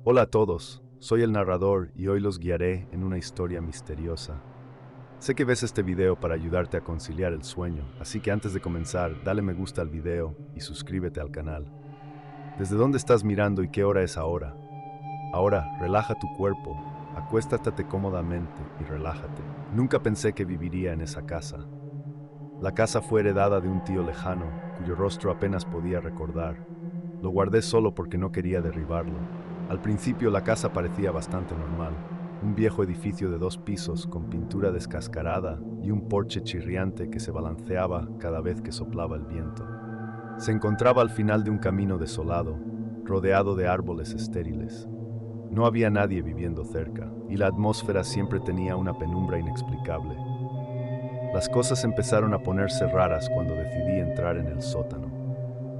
Hola a todos, soy el narrador y hoy los guiaré en una historia misteriosa. Sé que ves este video para ayudarte a conciliar el sueño, así que antes de comenzar, dale me gusta al video y suscríbete al canal. ¿Desde dónde estás mirando y qué hora es ahora? Ahora, relaja tu cuerpo, acuéstate cómodamente y relájate. Nunca pensé que viviría en esa casa. La casa fue heredada de un tío lejano, cuyo rostro apenas podía recordar. Lo guardé solo porque no quería derribarlo. Al principio la casa parecía bastante normal. Un viejo edificio de 2 pisos con pintura descascarada y un porche chirriante que se balanceaba cada vez que soplaba el viento. Se encontraba al final de un camino desolado, rodeado de árboles estériles. No había nadie viviendo cerca, y la atmósfera siempre tenía una penumbra inexplicable. Las cosas empezaron a ponerse raras cuando decidí entrar en el sótano.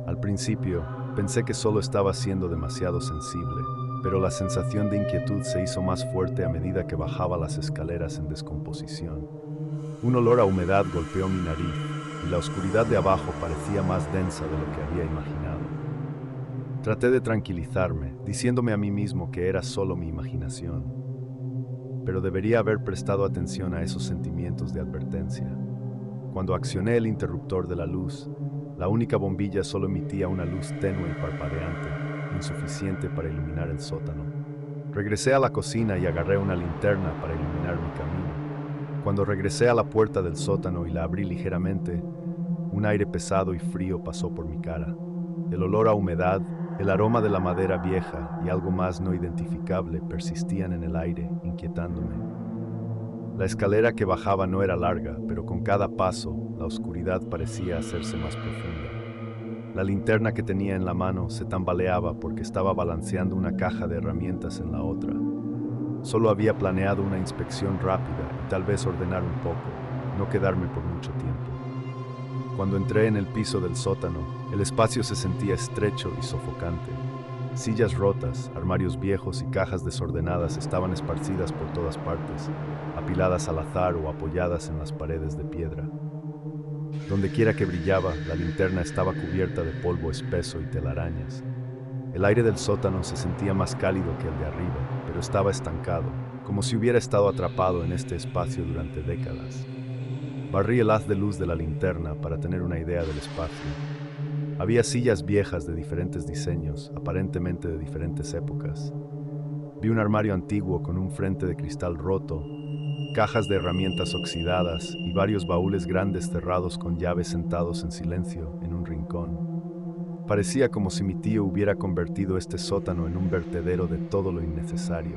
Al principio, pensé que solo estaba siendo demasiado sensible, pero la sensación de inquietud se hizo más fuerte a medida que bajaba las escaleras en descomposición. Un olor a humedad golpeó mi nariz, y la oscuridad de abajo parecía más densa de lo que había imaginado. Traté de tranquilizarme, diciéndome a mí mismo que era solo mi imaginación, pero debería haber prestado atención a esos sentimientos de advertencia. Cuando accioné el interruptor de la luz, la única bombilla solo emitía una luz tenue y parpadeante, insuficiente para iluminar el sótano. Regresé a la cocina y agarré una linterna para iluminar mi camino. Cuando regresé a la puerta del sótano y la abrí ligeramente, un aire pesado y frío pasó por mi cara. El olor a humedad, el aroma de la madera vieja y algo más no identificable persistían en el aire, inquietándome. La escalera que bajaba no era larga, pero con cada paso, la oscuridad parecía hacerse más profunda. La linterna que tenía en la mano se tambaleaba porque estaba balanceando una caja de herramientas en la otra. Solo había planeado una inspección rápida y tal vez ordenar un poco, no quedarme por mucho tiempo. Cuando entré en el piso del sótano, el espacio se sentía estrecho y sofocante. Sillas rotas, armarios viejos y cajas desordenadas estaban esparcidas por todas partes, apiladas al azar o apoyadas en las paredes de piedra. Donde quiera que brillaba, la linterna estaba cubierta de polvo espeso y telarañas. El aire del sótano se sentía más cálido que el de arriba, pero estaba estancado, como si hubiera estado atrapado en este espacio durante décadas. Barrí el haz de luz de la linterna para tener una idea del espacio. Había sillas viejas de diferentes diseños, aparentemente de diferentes épocas. Vi un armario antiguo con un frente de cristal roto, cajas de herramientas oxidadas y varios baúles grandes cerrados con llaves sentados en silencio en un rincón. Parecía como si mi tío hubiera convertido este sótano en un vertedero de todo lo innecesario,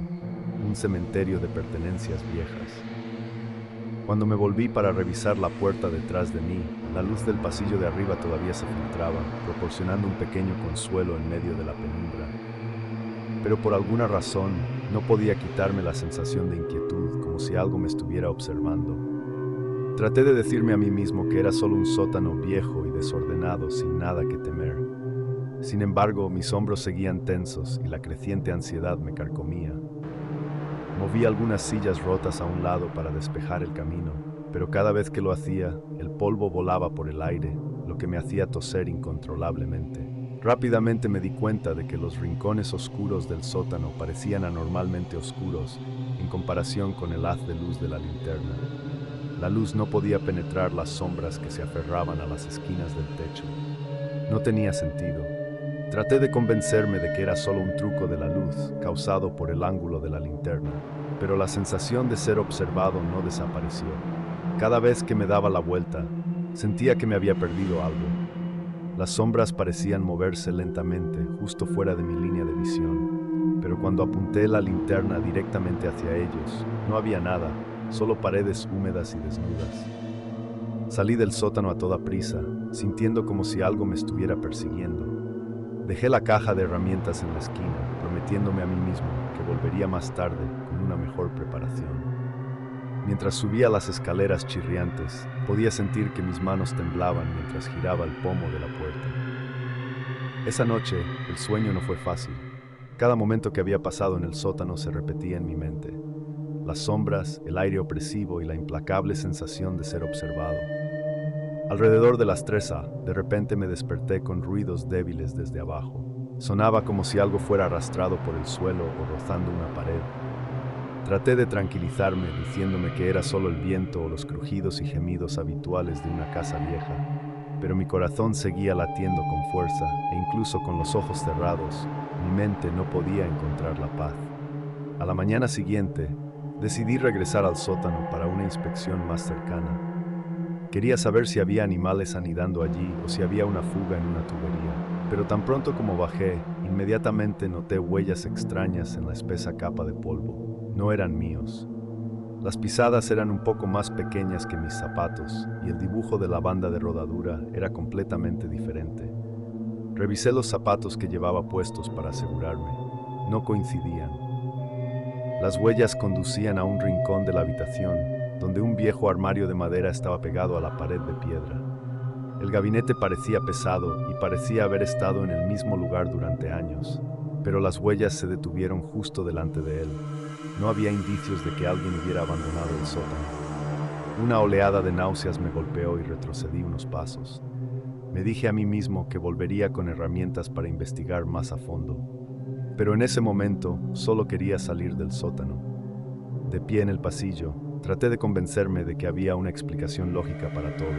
un cementerio de pertenencias viejas. Cuando me volví para revisar la puerta detrás de mí, la luz del pasillo de arriba todavía se filtraba, proporcionando un pequeño consuelo en medio de la penumbra. Pero por alguna razón, no podía quitarme la sensación de inquietud, como si algo me estuviera observando. Traté de decirme a mí mismo que era solo un sótano viejo y desordenado, sin nada que temer. Sin embargo, mis hombros seguían tensos y la creciente ansiedad me carcomía. Moví algunas sillas rotas a un lado para despejar el camino, pero cada vez que lo hacía, el polvo volaba por el aire, lo que me hacía toser incontrolablemente. Rápidamente me di cuenta de que los rincones oscuros del sótano parecían anormalmente oscuros en comparación con el haz de luz de la linterna. La luz no podía penetrar las sombras que se aferraban a las esquinas del techo. No tenía sentido. Traté de convencerme de que era solo un truco de la luz, causado por el ángulo de la linterna, pero la sensación de ser observado no desapareció. Cada vez que me daba la vuelta, sentía que me había perdido algo. Las sombras parecían moverse lentamente, justo fuera de mi línea de visión, pero cuando apunté la linterna directamente hacia ellos, no había nada, solo paredes húmedas y desnudas. Salí del sótano a toda prisa, sintiendo como si algo me estuviera persiguiendo. Dejé la caja de herramientas en la esquina, prometiéndome a mí mismo que volvería más tarde con una mejor preparación. Mientras subía las escaleras chirriantes, podía sentir que mis manos temblaban mientras giraba el pomo de la puerta. Esa noche, el sueño no fue fácil. Cada momento que había pasado en el sótano se repetía en mi mente. Las sombras, el aire opresivo y la implacable sensación de ser observado. Alrededor de las 3 a, de repente me desperté con ruidos débiles desde abajo. Sonaba como si algo fuera arrastrado por el suelo o rozando una pared. Traté de tranquilizarme diciéndome que era solo el viento o los crujidos y gemidos habituales de una casa vieja, pero mi corazón seguía latiendo con fuerza e incluso con los ojos cerrados, mi mente no podía encontrar la paz. A la mañana siguiente, decidí regresar al sótano para una inspección más cercana. Quería saber si había animales anidando allí o si había una fuga en una tubería, pero tan pronto como bajé, inmediatamente noté huellas extrañas en la espesa capa de polvo. No eran míos. Las pisadas eran un poco más pequeñas que mis zapatos y el dibujo de la banda de rodadura era completamente diferente. Revisé los zapatos que llevaba puestos para asegurarme. No coincidían. Las huellas conducían a un rincón de la habitación, donde un viejo armario de madera estaba pegado a la pared de piedra. El gabinete parecía pesado y parecía haber estado en el mismo lugar durante años, pero las huellas se detuvieron justo delante de él. No había indicios de que alguien hubiera abandonado el sótano. Una oleada de náuseas me golpeó y retrocedí unos pasos. Me dije a mí mismo que volvería con herramientas para investigar más a fondo. Pero en ese momento solo quería salir del sótano. De pie en el pasillo, traté de convencerme de que había una explicación lógica para todo.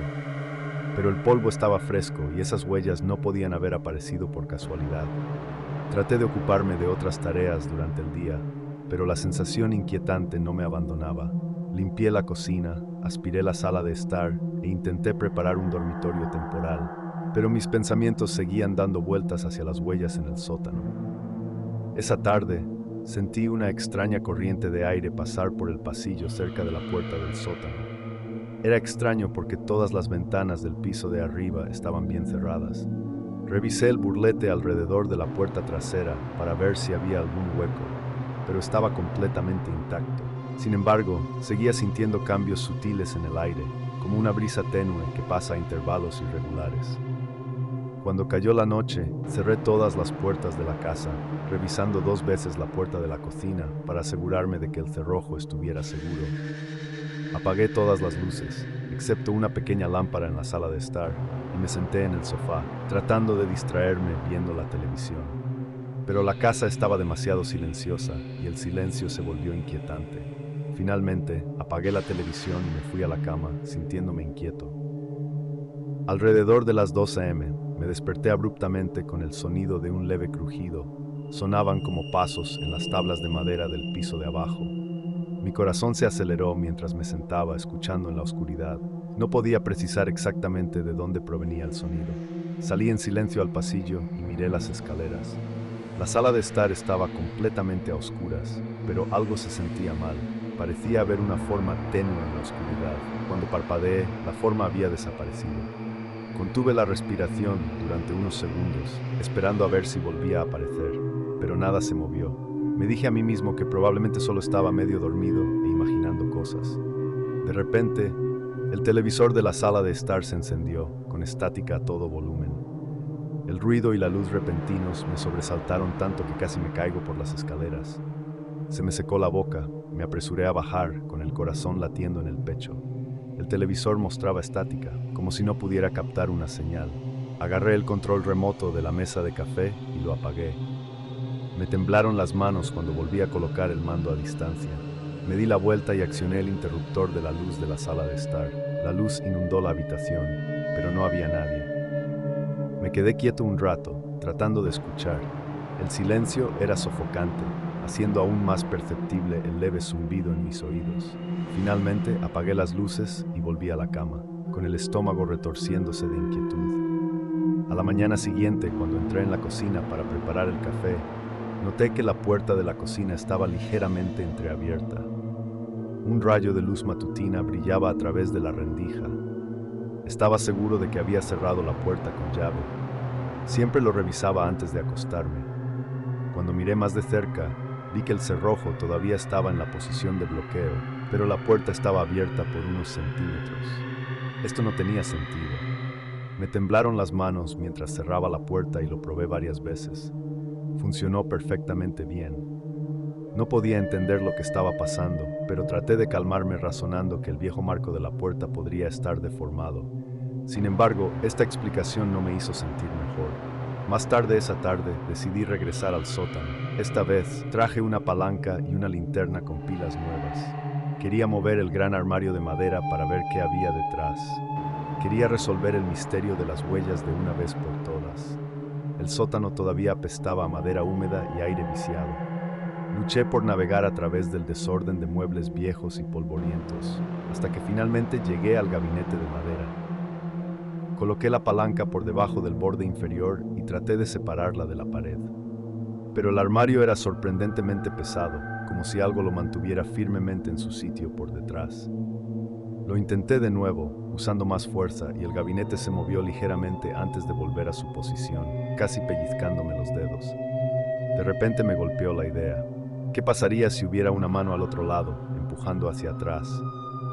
Pero el polvo estaba fresco y esas huellas no podían haber aparecido por casualidad. Traté de ocuparme de otras tareas durante el día, pero la sensación inquietante no me abandonaba. Limpié la cocina, aspiré la sala de estar e intenté preparar un dormitorio temporal, pero mis pensamientos seguían dando vueltas hacia las huellas en el sótano. Esa tarde, sentí una extraña corriente de aire pasar por el pasillo cerca de la puerta del sótano. Era extraño porque todas las ventanas del piso de arriba estaban bien cerradas. Revisé el burlete alrededor de la puerta trasera para ver si había algún hueco, pero estaba completamente intacto. Sin embargo, seguía sintiendo cambios sutiles en el aire, como una brisa tenue que pasa a intervalos irregulares. Cuando cayó la noche, cerré todas las puertas de la casa, revisando 2 veces la puerta de la cocina para asegurarme de que el cerrojo estuviera seguro. Apagué todas las luces, excepto una pequeña lámpara en la sala de estar, y me senté en el sofá, tratando de distraerme viendo la televisión. Pero la casa estaba demasiado silenciosa y el silencio se volvió inquietante. Finalmente, apagué la televisión y me fui a la cama, sintiéndome inquieto. Alrededor de las 2 a.m., me desperté abruptamente con el sonido de un leve crujido. Sonaban como pasos en las tablas de madera del piso de abajo. Mi corazón se aceleró mientras me sentaba escuchando en la oscuridad. No podía precisar exactamente de dónde provenía el sonido. Salí en silencio al pasillo y miré las escaleras. La sala de estar estaba completamente a oscuras, pero algo se sentía mal. Parecía haber una forma tenue en la oscuridad. Cuando parpadeé, la forma había desaparecido. Contuve la respiración durante unos segundos, esperando a ver si volvía a aparecer, pero nada se movió. Me dije a mí mismo que probablemente solo estaba medio dormido e imaginando cosas. De repente, el televisor de la sala de estar se encendió, con estática a todo volumen. El ruido y la luz repentinos me sobresaltaron tanto que casi me caigo por las escaleras. Se me secó la boca, me apresuré a bajar, con el corazón latiendo en el pecho. El televisor mostraba estática, como si no pudiera captar una señal. Agarré el control remoto de la mesa de café y lo apagué. Me temblaron las manos cuando volví a colocar el mando a distancia. Me di la vuelta y accioné el interruptor de la luz de la sala de estar. La luz inundó la habitación, pero no había nadie. Me quedé quieto un rato, tratando de escuchar. El silencio era sofocante, haciendo aún más perceptible el leve zumbido en mis oídos. Finalmente apagué las luces y volví a la cama, con el estómago retorciéndose de inquietud. A la mañana siguiente, cuando entré en la cocina para preparar el café, noté que la puerta de la cocina estaba ligeramente entreabierta. Un rayo de luz matutina brillaba a través de la rendija. Estaba seguro de que había cerrado la puerta con llave. Siempre lo revisaba antes de acostarme. Cuando miré más de cerca, vi que el cerrojo todavía estaba en la posición de bloqueo, pero la puerta estaba abierta por unos centímetros. Esto no tenía sentido. Me temblaron las manos mientras cerraba la puerta y lo probé varias veces. Funcionó perfectamente bien. No podía entender lo que estaba pasando, pero traté de calmarme razonando que el viejo marco de la puerta podría estar deformado. Sin embargo, esta explicación no me hizo sentir mejor. Más tarde esa tarde decidí regresar al sótano. Esta vez traje una palanca y una linterna con pilas nuevas. Quería mover el gran armario de madera para ver qué había detrás. Quería resolver el misterio de las huellas de una vez por todas. El sótano todavía apestaba a madera húmeda y aire viciado. Luché por navegar a través del desorden de muebles viejos y polvorientos, hasta que finalmente llegué al gabinete de madera. Coloqué la palanca por debajo del borde inferior y traté de separarla de la pared. Pero el armario era sorprendentemente pesado, como si algo lo mantuviera firmemente en su sitio por detrás. Lo intenté de nuevo, usando más fuerza, y el gabinete se movió ligeramente antes de volver a su posición, casi pellizcándome los dedos. De repente me golpeó la idea. ¿Qué pasaría si hubiera una mano al otro lado, empujando hacia atrás?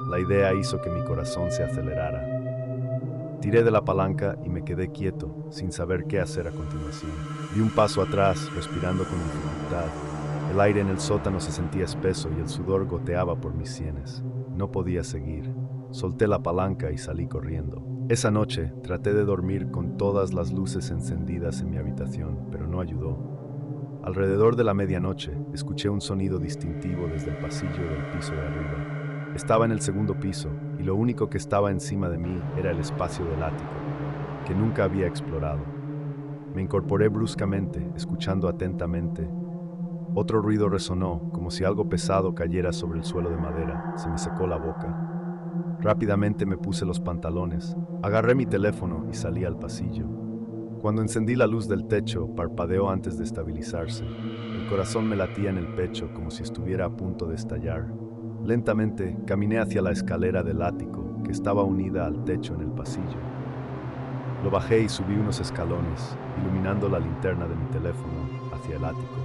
La idea hizo que mi corazón se acelerara. Tiré de la palanca y me quedé quieto, sin saber qué hacer a continuación. Di un paso atrás, respirando con dificultad. El aire en el sótano se sentía espeso y el sudor goteaba por mis sienes. No podía seguir. Solté la palanca y salí corriendo. Esa noche traté de dormir con todas las luces encendidas en mi habitación, pero no ayudó. Alrededor de la medianoche, escuché un sonido distintivo desde el pasillo del piso de arriba. Estaba en el segundo piso, y lo único que estaba encima de mí era el espacio del ático, que nunca había explorado. Me incorporé bruscamente, escuchando atentamente. Otro ruido resonó, como si algo pesado cayera sobre el suelo de madera. Se me secó la boca. Rápidamente me puse los pantalones, agarré mi teléfono y salí al pasillo. Cuando encendí la luz del techo, parpadeó antes de estabilizarse. El corazón me latía en el pecho como si estuviera a punto de estallar. Lentamente caminé hacia la escalera del ático, que estaba unida al techo en el pasillo. Lo bajé y subí unos escalones, iluminando la linterna de mi teléfono hacia el ático.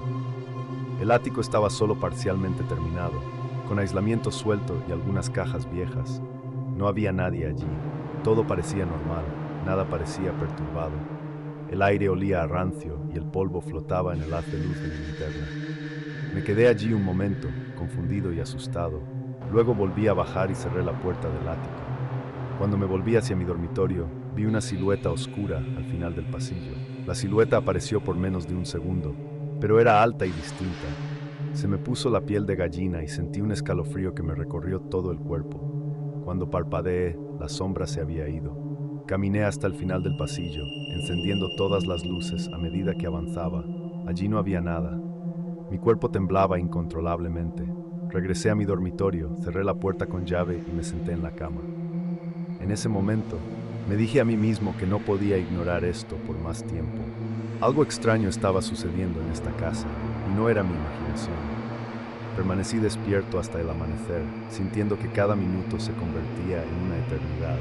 El ático estaba solo parcialmente terminado, con aislamiento suelto y algunas cajas viejas. No había nadie allí. Todo parecía normal, nada parecía perturbado. El aire olía a rancio y el polvo flotaba en el haz de luz de mi linterna. Me quedé allí un momento, confundido y asustado. Luego volví a bajar y cerré la puerta del ático. Cuando me volví hacia mi dormitorio, vi una silueta oscura al final del pasillo. La silueta apareció por menos de un segundo, pero era alta y distinta. Se me puso la piel de gallina y sentí un escalofrío que me recorrió todo el cuerpo. Cuando parpadeé, la sombra se había ido. Caminé hasta el final del pasillo, encendiendo todas las luces a medida que avanzaba. Allí no había nada. Mi cuerpo temblaba incontrolablemente. Regresé a mi dormitorio, cerré la puerta con llave y me senté en la cama. En ese momento, me dije a mí mismo que no podía ignorar esto por más tiempo. Algo extraño estaba sucediendo en esta casa, y no era mi imaginación. Permanecí despierto hasta el amanecer, sintiendo que cada minuto se convertía en una eternidad.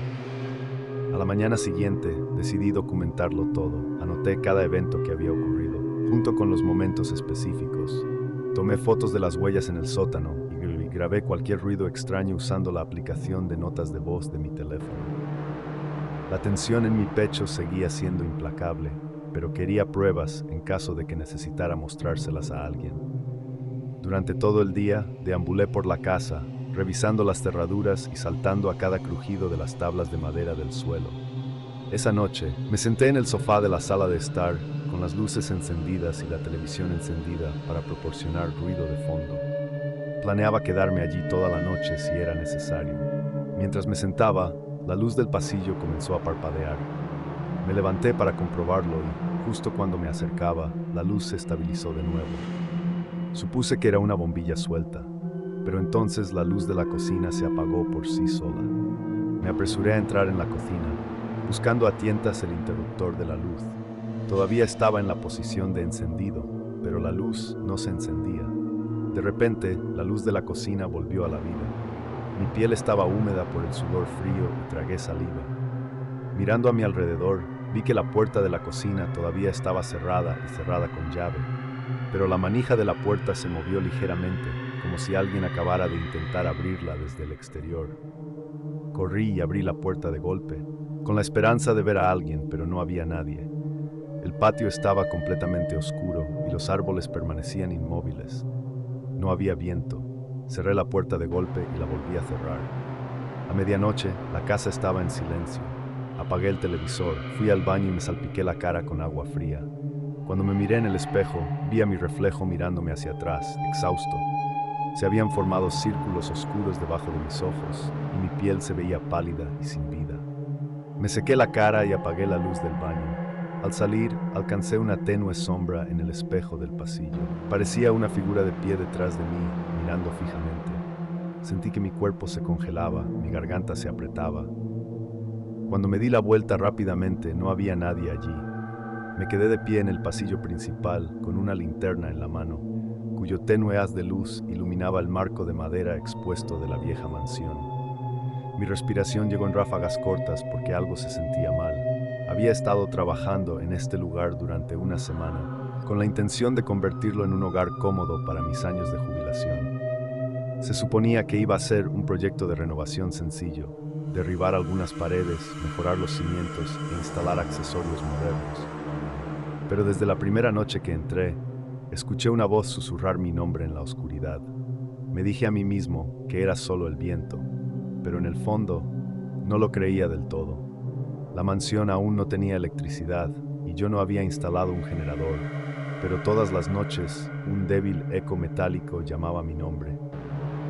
A la mañana siguiente, decidí documentarlo todo. Anoté cada evento que había ocurrido, junto con los momentos específicos. Tomé fotos de las huellas en el sótano y grabé cualquier ruido extraño usando la aplicación de notas de voz de mi teléfono. La tensión en mi pecho seguía siendo implacable, pero quería pruebas en caso de que necesitara mostrárselas a alguien. Durante todo el día, deambulé por la casa, revisando las cerraduras y saltando a cada crujido de las tablas de madera del suelo. Esa noche, me senté en el sofá de la sala de estar, con las luces encendidas y la televisión encendida para proporcionar ruido de fondo. Planeaba quedarme allí toda la noche si era necesario. Mientras me sentaba, la luz del pasillo comenzó a parpadear. Me levanté para comprobarlo y, justo cuando me acercaba, la luz se estabilizó de nuevo. Supuse que era una bombilla suelta, pero entonces la luz de la cocina se apagó por sí sola. Me apresuré a entrar en la cocina, buscando a tientas el interruptor de la luz. Todavía estaba en la posición de encendido, pero la luz no se encendía. De repente, la luz de la cocina volvió a la vida. Mi piel estaba húmeda por el sudor frío y tragué saliva. Mirando a mi alrededor, vi que la puerta de la cocina todavía estaba cerrada y cerrada con llave, pero la manija de la puerta se movió ligeramente, como si alguien acabara de intentar abrirla desde el exterior. Corrí y abrí la puerta de golpe, con la esperanza de ver a alguien, pero no había nadie. El patio estaba completamente oscuro y los árboles permanecían inmóviles. No había viento. Cerré la puerta de golpe y la volví a cerrar. A medianoche, la casa estaba en silencio. Apagué el televisor, fui al baño y me salpiqué la cara con agua fría. Cuando me miré en el espejo, vi a mi reflejo mirándome hacia atrás, exhausto. Se habían formado círculos oscuros debajo de mis ojos y mi piel se veía pálida y sin vida. Me sequé la cara y apagué la luz del baño. Al salir, alcancé una tenue sombra en el espejo del pasillo. Parecía una figura de pie detrás de mí, mirando fijamente. Sentí que mi cuerpo se congelaba, mi garganta se apretaba. Cuando me di la vuelta rápidamente, no había nadie allí. Me quedé de pie en el pasillo principal, con una linterna en la mano, cuyo tenue haz de luz iluminaba el marco de madera expuesto de la vieja mansión. Mi respiración llegó en ráfagas cortas porque algo se sentía mal. Había estado trabajando en este lugar durante una semana, con la intención de convertirlo en un hogar cómodo para mis años de jubilación. Se suponía que iba a ser un proyecto de renovación sencillo, derribar algunas paredes, mejorar los cimientos e instalar accesorios modernos. Pero desde la primera noche que entré, escuché una voz susurrar mi nombre en la oscuridad. Me dije a mí mismo que era solo el viento, pero en el fondo no lo creía del todo. La mansión aún no tenía electricidad y yo no había instalado un generador, pero todas las noches un débil eco metálico llamaba mi nombre.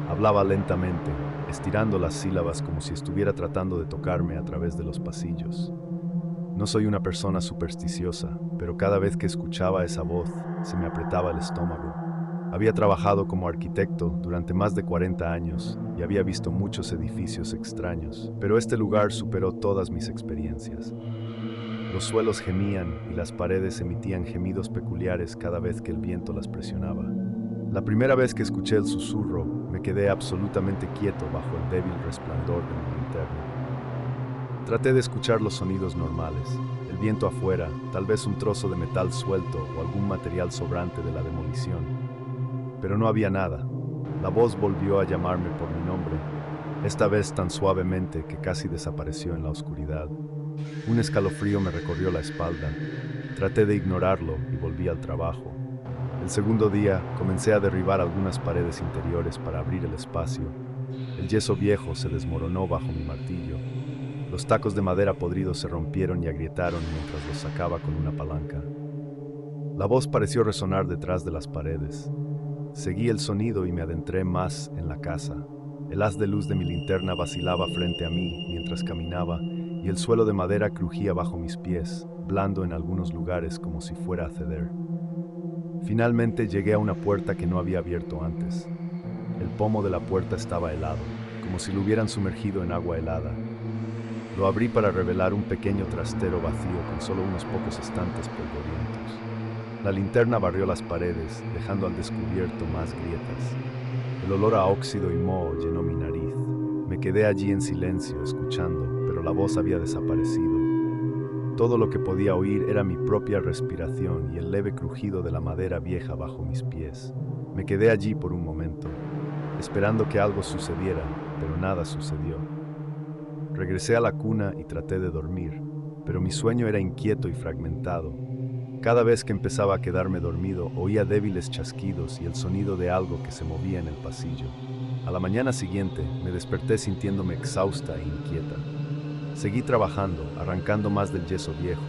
Hablaba lentamente, estirando las sílabas como si estuviera tratando de tocarme a través de los pasillos. No soy una persona supersticiosa, pero cada vez que escuchaba esa voz, se me apretaba el estómago. Había trabajado como arquitecto durante más de 40 años y había visto muchos edificios extraños, pero este lugar superó todas mis experiencias. Los suelos gemían y las paredes emitían gemidos peculiares cada vez que el viento las presionaba. La primera vez que escuché el susurro, me quedé absolutamente quieto bajo el débil resplandor de mi linterna. Traté de escuchar los sonidos normales, el viento afuera, tal vez un trozo de metal suelto o algún material sobrante de la demolición. Pero no había nada. La voz volvió a llamarme por mi nombre, esta vez tan suavemente que casi desapareció en la oscuridad. Un escalofrío me recorrió la espalda. Traté de ignorarlo y volví al trabajo. El segundo día comencé a derribar algunas paredes interiores para abrir el espacio. El yeso viejo se desmoronó bajo mi martillo. Los tacos de madera podridos se rompieron y agrietaron mientras los sacaba con una palanca. La voz pareció resonar detrás de las paredes. Seguí el sonido y me adentré más en la casa. El haz de luz de mi linterna vacilaba frente a mí mientras caminaba y el suelo de madera crujía bajo mis pies, blando en algunos lugares como si fuera a ceder. Finalmente llegué a una puerta que no había abierto antes. El pomo de la puerta estaba helado, como si lo hubieran sumergido en agua helada. Lo abrí para revelar un pequeño trastero vacío con solo unos pocos estantes polvorientos. La linterna barrió las paredes, dejando al descubierto más grietas. El olor a óxido y moho llenó mi nariz. Me quedé allí en silencio, escuchando, pero la voz había desaparecido. Todo lo que podía oír era mi propia respiración y el leve crujido de la madera vieja bajo mis pies. Me quedé allí por un momento, esperando que algo sucediera, pero nada sucedió. Regresé a la cuna y traté de dormir, pero mi sueño era inquieto y fragmentado. Cada vez que empezaba a quedarme dormido, oía débiles chasquidos y el sonido de algo que se movía en el pasillo. A la mañana siguiente, me desperté sintiéndome exhausta e inquieta. Seguí trabajando, arrancando más del yeso viejo.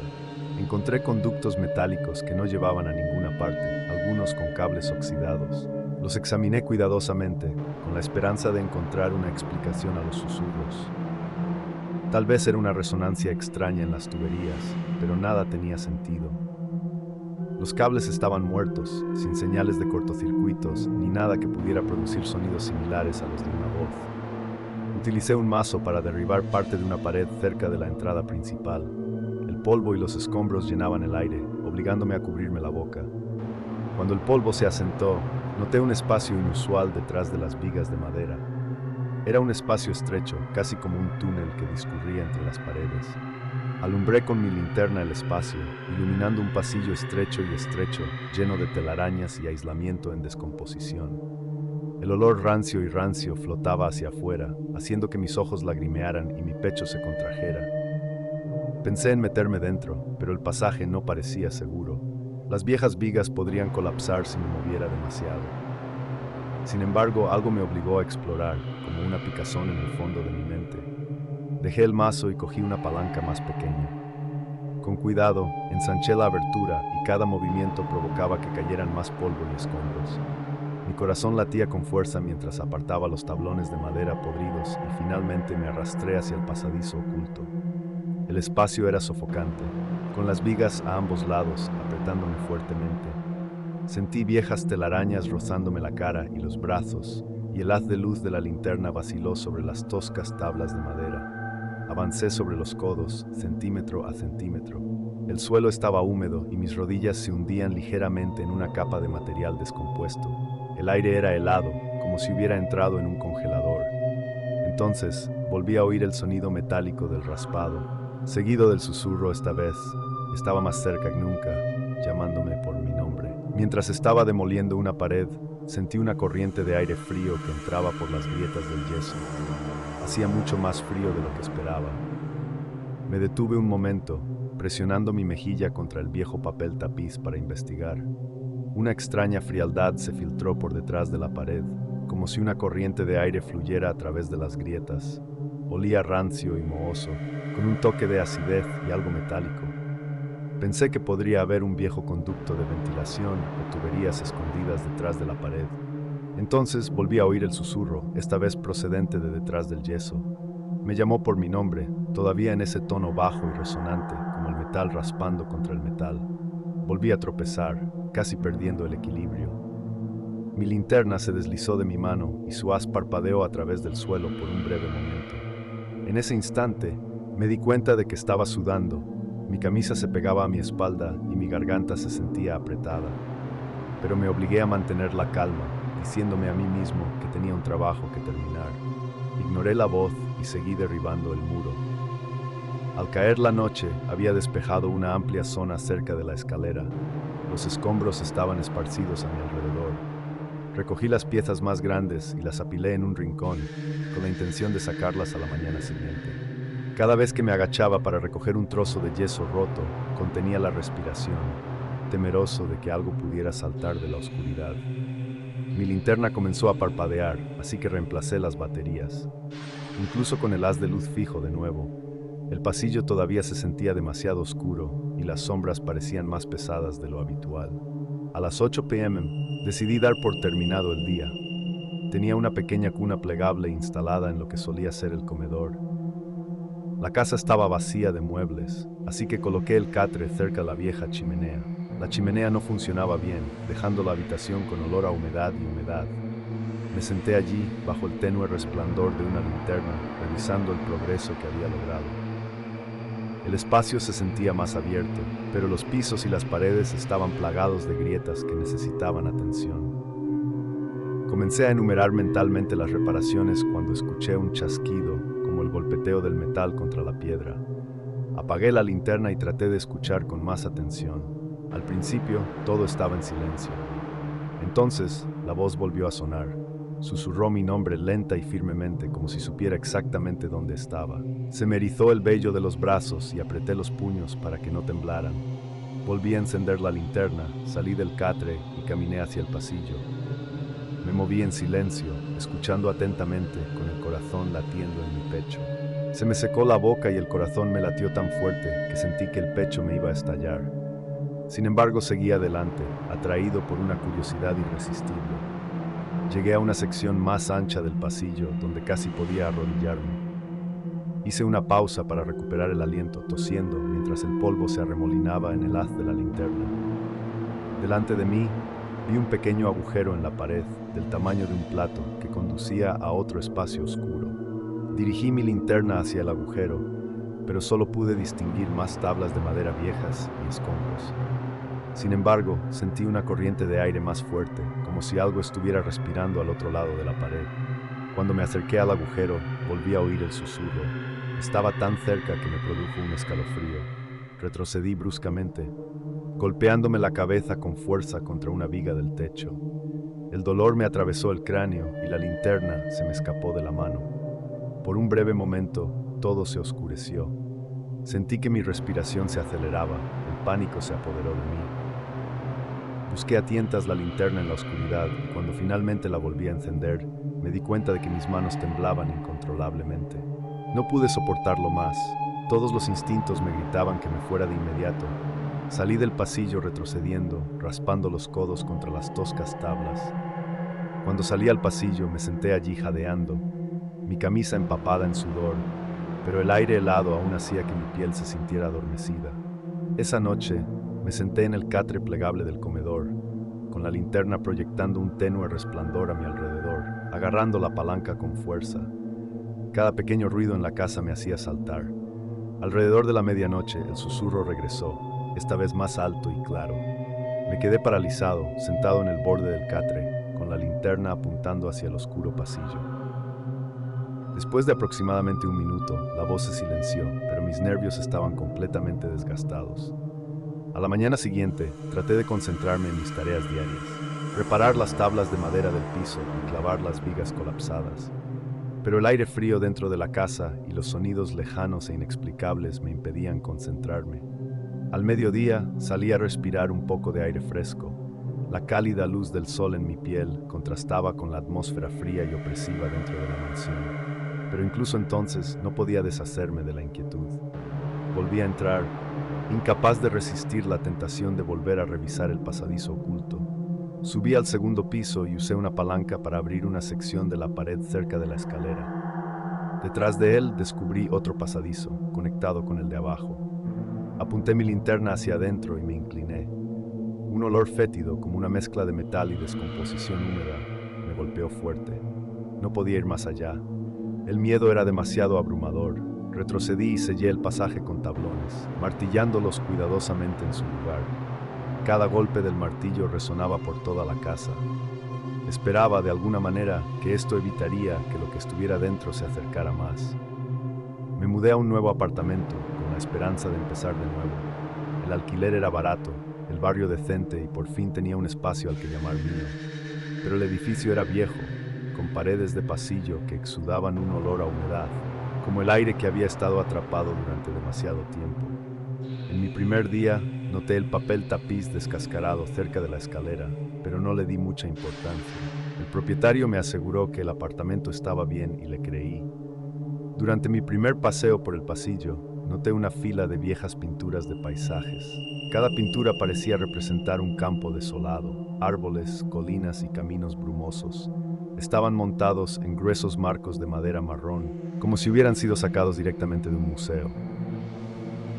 Encontré conductos metálicos que no llevaban a ninguna parte, algunos con cables oxidados. Los examiné cuidadosamente, con la esperanza de encontrar una explicación a los susurros. Tal vez era una resonancia extraña en las tuberías, pero nada tenía sentido. Los cables estaban muertos, sin señales de cortocircuitos, ni nada que pudiera producir sonidos similares a los de una voz. Utilicé un mazo para derribar parte de una pared cerca de la entrada principal. El polvo y los escombros llenaban el aire, obligándome a cubrirme la boca. Cuando el polvo se asentó, noté un espacio inusual detrás de las vigas de madera. Era un espacio estrecho, casi como un túnel que discurría entre las paredes. Alumbré con mi linterna el espacio, iluminando un pasillo estrecho, lleno de telarañas y aislamiento en descomposición. El olor rancio y rancio flotaba hacia afuera, haciendo que mis ojos lagrimearan y mi pecho se contrajera. Pensé en meterme dentro, pero el pasaje no parecía seguro. Las viejas vigas podrían colapsar si me moviera demasiado. Sin embargo, algo me obligó a explorar, como una picazón en el fondo de mi mente. Dejé el mazo y cogí una palanca más pequeña. Con cuidado, ensanché la abertura y cada movimiento provocaba que cayeran más polvo y escombros. Mi corazón latía con fuerza mientras apartaba los tablones de madera podridos y finalmente me arrastré hacia el pasadizo oculto. El espacio era sofocante, con las vigas a ambos lados apretándome fuertemente. Sentí viejas telarañas rozándome la cara y los brazos, y el haz de luz de la linterna vaciló sobre las toscas tablas de madera. Avancé sobre los codos, centímetro a centímetro. El suelo estaba húmedo y mis rodillas se hundían ligeramente en una capa de material descompuesto. El aire era helado, como si hubiera entrado en un congelador. Entonces, volví a oír el sonido metálico del raspado, seguido del susurro esta vez. Estaba más cerca que nunca, llamándome por mi nombre. Mientras estaba demoliendo una pared, sentí una corriente de aire frío que entraba por las grietas del yeso. Hacía mucho más frío de lo que esperaba. Me detuve un momento, presionando mi mejilla contra el viejo papel tapiz para investigar. Una extraña frialdad se filtró por detrás de la pared, como si una corriente de aire fluyera a través de las grietas. Olía rancio y mohoso, con un toque de acidez y algo metálico. Pensé que podría haber un viejo conducto de ventilación o tuberías escondidas detrás de la pared. Entonces volví a oír el susurro, esta vez procedente de detrás del yeso. Me llamó por mi nombre, todavía en ese tono bajo y resonante, como el metal raspando contra el metal. Volví a tropezar, casi perdiendo el equilibrio. Mi linterna se deslizó de mi mano y su haz parpadeó a través del suelo por un breve momento. En ese instante, me di cuenta de que estaba sudando. Mi camisa se pegaba a mi espalda y mi garganta se sentía apretada. Pero me obligué a mantener la calma, diciéndome a mí mismo que tenía un trabajo que terminar. Ignoré la voz y seguí derribando el muro. Al caer la noche, había despejado una amplia zona cerca de la escalera. Los escombros estaban esparcidos a mi alrededor. Recogí las piezas más grandes y las apilé en un rincón, con la intención de sacarlas a la mañana siguiente. Cada vez que me agachaba para recoger un trozo de yeso roto, contenía la respiración, temeroso de que algo pudiera saltar de la oscuridad. Mi linterna comenzó a parpadear, así que reemplacé las baterías. Incluso con el haz de luz fijo de nuevo, el pasillo todavía se sentía demasiado oscuro y las sombras parecían más pesadas de lo habitual. A las 8 p.m. decidí dar por terminado el día. Tenía una pequeña cuna plegable instalada en lo que solía ser el comedor. La casa estaba vacía de muebles, así que coloqué el catre cerca de la vieja chimenea. La chimenea no funcionaba bien, dejando la habitación con olor a humedad y humedad. Me senté allí, bajo el tenue resplandor de una linterna, revisando el progreso que había logrado. El espacio se sentía más abierto, pero los pisos y las paredes estaban plagados de grietas que necesitaban atención. Comencé a enumerar mentalmente las reparaciones cuando escuché un chasquido, como el golpeteo del metal contra la piedra. Apagué la linterna y traté de escuchar con más atención. Al principio, todo estaba en silencio. Entonces, la voz volvió a sonar. Susurró mi nombre lenta y firmemente, como si supiera exactamente dónde estaba. Se me erizó el vello de los brazos y apreté los puños para que no temblaran. Volví a encender la linterna, salí del catre y caminé hacia el pasillo. Me moví en silencio, escuchando atentamente, con el corazón latiendo en mi pecho. Se me secó la boca y el corazón me latió tan fuerte que sentí que el pecho me iba a estallar. Sin embargo, seguí adelante, atraído por una curiosidad irresistible. Llegué a una sección más ancha del pasillo, donde casi podía arrodillarme. Hice una pausa para recuperar el aliento, tosiendo, mientras el polvo se arremolinaba en el haz de la linterna. Delante de mí, vi un pequeño agujero en la pared, del tamaño de un plato, que conducía a otro espacio oscuro. Dirigí mi linterna hacia el agujero, pero solo pude distinguir más tablas de madera viejas y escombros. Sin embargo, sentí una corriente de aire más fuerte, como si algo estuviera respirando al otro lado de la pared. Cuando me acerqué al agujero, volví a oír el susurro. Estaba tan cerca que me produjo un escalofrío. Retrocedí bruscamente, golpeándome la cabeza con fuerza contra una viga del techo. El dolor me atravesó el cráneo y la linterna se me escapó de la mano. Por un breve momento, todo se oscureció. Sentí que mi respiración se aceleraba, el pánico se apoderó de mí. Busqué a tientas la linterna en la oscuridad y cuando finalmente la volví a encender, me di cuenta de que mis manos temblaban incontrolablemente. No pude soportarlo más. Todos los instintos me gritaban que me fuera de inmediato. Salí del pasillo retrocediendo, raspando los codos contra las toscas tablas. Cuando salí al pasillo me senté allí jadeando, mi camisa empapada en sudor, pero el aire helado aún hacía que mi piel se sintiera adormecida. Esa noche me senté en el catre plegable del comedor, con la linterna proyectando un tenue resplandor a mi alrededor, agarrando la palanca con fuerza. Cada pequeño ruido en la casa me hacía saltar. Alrededor de la medianoche el susurro regresó, esta vez más alto y claro. Me quedé paralizado, sentado en el borde del catre, con la linterna apuntando hacia el oscuro pasillo. Después de aproximadamente un minuto, la voz se silenció, pero mis nervios estaban completamente desgastados. A la mañana siguiente, traté de concentrarme en mis tareas diarias, reparar las tablas de madera del piso y clavar las vigas colapsadas. Pero el aire frío dentro de la casa y los sonidos lejanos e inexplicables me impedían concentrarme. Al mediodía salí a respirar un poco de aire fresco. La cálida luz del sol en mi piel contrastaba con la atmósfera fría y opresiva dentro de la mansión. Pero incluso entonces no podía deshacerme de la inquietud. Volví a entrar, incapaz de resistir la tentación de volver a revisar el pasadizo oculto. Subí al segundo piso y usé una palanca para abrir una sección de la pared cerca de la escalera. Detrás de él descubrí otro pasadizo, conectado con el de abajo. Apunté mi linterna hacia adentro y me incliné. Un olor fétido, como una mezcla de metal y descomposición húmeda, me golpeó fuerte. No podía ir más allá. El miedo era demasiado abrumador. Retrocedí y sellé el pasaje con tablones, martillándolos cuidadosamente en su lugar. Cada golpe del martillo resonaba por toda la casa. Esperaba, de alguna manera, que esto evitaría que lo que estuviera dentro se acercara más. Me mudé a un nuevo apartamento, con la esperanza de empezar de nuevo. El alquiler era barato, el barrio decente y por fin tenía un espacio al que llamar mío. Pero el edificio era viejo, con paredes de pasillo que exudaban un olor a humedad, como el aire que había estado atrapado durante demasiado tiempo. En mi primer día, noté el papel tapiz descascarado cerca de la escalera, pero no le di mucha importancia. El propietario me aseguró que el apartamento estaba bien y le creí. Durante mi primer paseo por el pasillo, noté una fila de viejas pinturas de paisajes. Cada pintura parecía representar un campo desolado, árboles, colinas y caminos brumosos. Estaban montados en gruesos marcos de madera marrón, como si hubieran sido sacados directamente de un museo.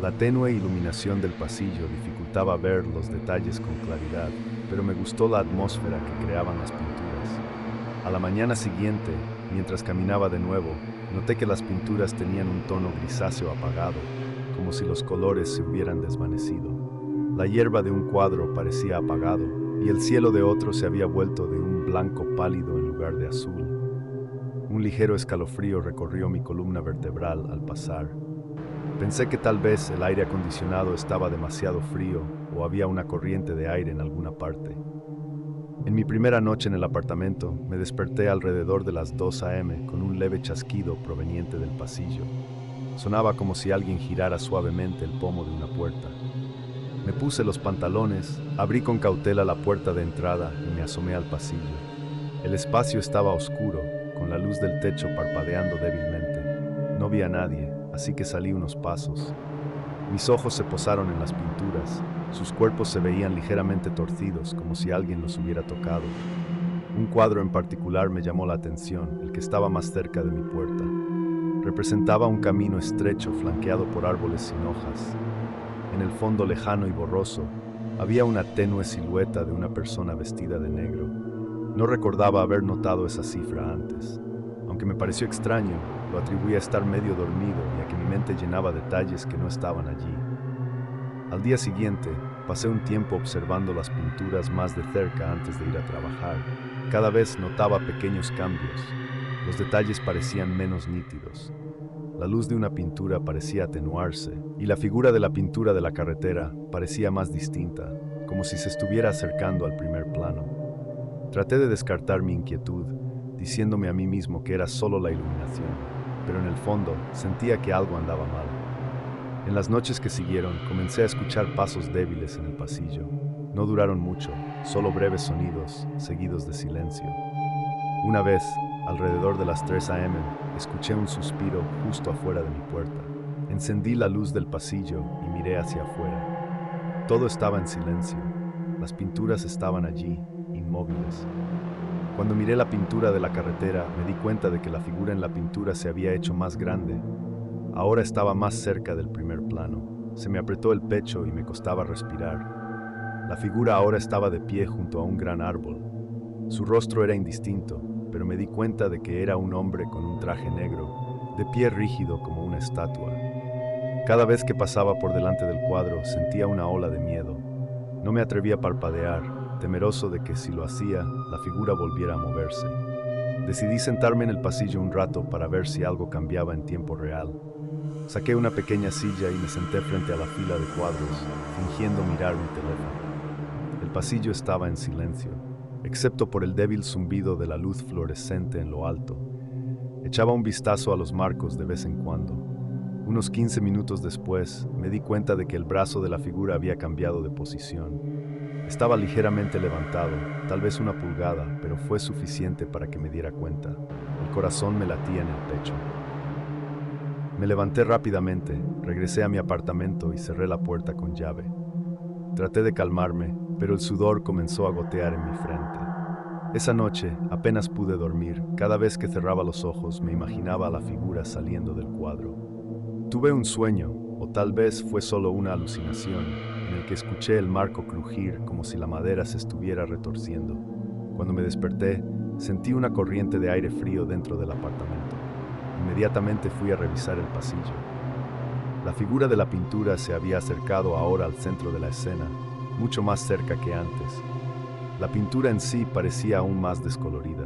La tenue iluminación del pasillo dificultaba ver los detalles con claridad, pero me gustó la atmósfera que creaban las pinturas. A la mañana siguiente, mientras caminaba de nuevo, noté que las pinturas tenían un tono grisáceo apagado, como si los colores se hubieran desvanecido. La hierba de un cuadro parecía apagado, y el cielo de otro se había vuelto de un blanco pálido en lugar de azul. Un ligero escalofrío recorrió mi columna vertebral al pasar. Pensé que tal vez el aire acondicionado estaba demasiado frío o había una corriente de aire en alguna parte. En mi primera noche en el apartamento, me desperté alrededor de las 2 a.m. con un leve chasquido proveniente del pasillo. Sonaba como si alguien girara suavemente el pomo de una puerta. Me puse los pantalones, abrí con cautela la puerta de entrada y me asomé al pasillo. El espacio estaba oscuro, con la luz del techo parpadeando débilmente. No vi a nadie, así que salí unos pasos. Mis ojos se posaron en las pinturas. Sus cuerpos se veían ligeramente torcidos, como si alguien los hubiera tocado. Un cuadro en particular me llamó la atención, el que estaba más cerca de mi puerta. Representaba un camino estrecho flanqueado por árboles sin hojas. En el fondo lejano y borroso, había una tenue silueta de una persona vestida de negro. No recordaba haber notado esa cifra antes. Aunque me pareció extraño, lo atribuí a estar medio dormido y a que mi mente llenaba detalles que no estaban allí. Al día siguiente, pasé un tiempo observando las pinturas más de cerca antes de ir a trabajar. Cada vez notaba pequeños cambios. Los detalles parecían menos nítidos. La luz de una pintura parecía atenuarse y la figura de la pintura de la carretera parecía más distinta, como si se estuviera acercando al primer plano. Traté de descartar mi inquietud, diciéndome a mí mismo que era solo la iluminación, pero en el fondo sentía que algo andaba mal. En las noches que siguieron, comencé a escuchar pasos débiles en el pasillo. No duraron mucho, solo breves sonidos, seguidos de silencio. Una vez, alrededor de las 3 a.m., escuché un suspiro justo afuera de mi puerta. Encendí la luz del pasillo y miré hacia afuera. Todo estaba en silencio. Las pinturas estaban allí, inmóviles. Cuando miré la pintura de la carretera, me di cuenta de que la figura en la pintura se había hecho más grande. Ahora estaba más cerca del primer plano. Se me apretó el pecho y me costaba respirar. La figura ahora estaba de pie junto a un gran árbol. Su rostro era indistinto, pero me di cuenta de que era un hombre con un traje negro, de pie rígido como una estatua. Cada vez que pasaba por delante del cuadro, sentía una ola de miedo. No me atrevía a parpadear, temeroso de que si lo hacía, la figura volviera a moverse. Decidí sentarme en el pasillo un rato para ver si algo cambiaba en tiempo real. Saqué una pequeña silla y me senté frente a la fila de cuadros, fingiendo mirar mi teléfono. El pasillo estaba en silencio, excepto por el débil zumbido de la luz fluorescente en lo alto. Echaba un vistazo a los marcos de vez en cuando. Unos 15 minutos después, me di cuenta de que el brazo de la figura había cambiado de posición. Estaba ligeramente levantado, tal vez una pulgada, pero fue suficiente para que me diera cuenta. El corazón me latía en el pecho. Me levanté rápidamente, regresé a mi apartamento y cerré la puerta con llave. Traté de calmarme, pero el sudor comenzó a gotear en mi frente. Esa noche apenas pude dormir. Cada vez que cerraba los ojos me imaginaba a la figura saliendo del cuadro. Tuve un sueño, o tal vez fue solo una alucinación, en el que escuché el marco crujir como si la madera se estuviera retorciendo. Cuando me desperté, sentí una corriente de aire frío dentro del apartamento. Inmediatamente fui a revisar el pasillo. La figura de la pintura se había acercado ahora al centro de la escena, mucho más cerca que antes. La pintura en sí parecía aún más descolorida.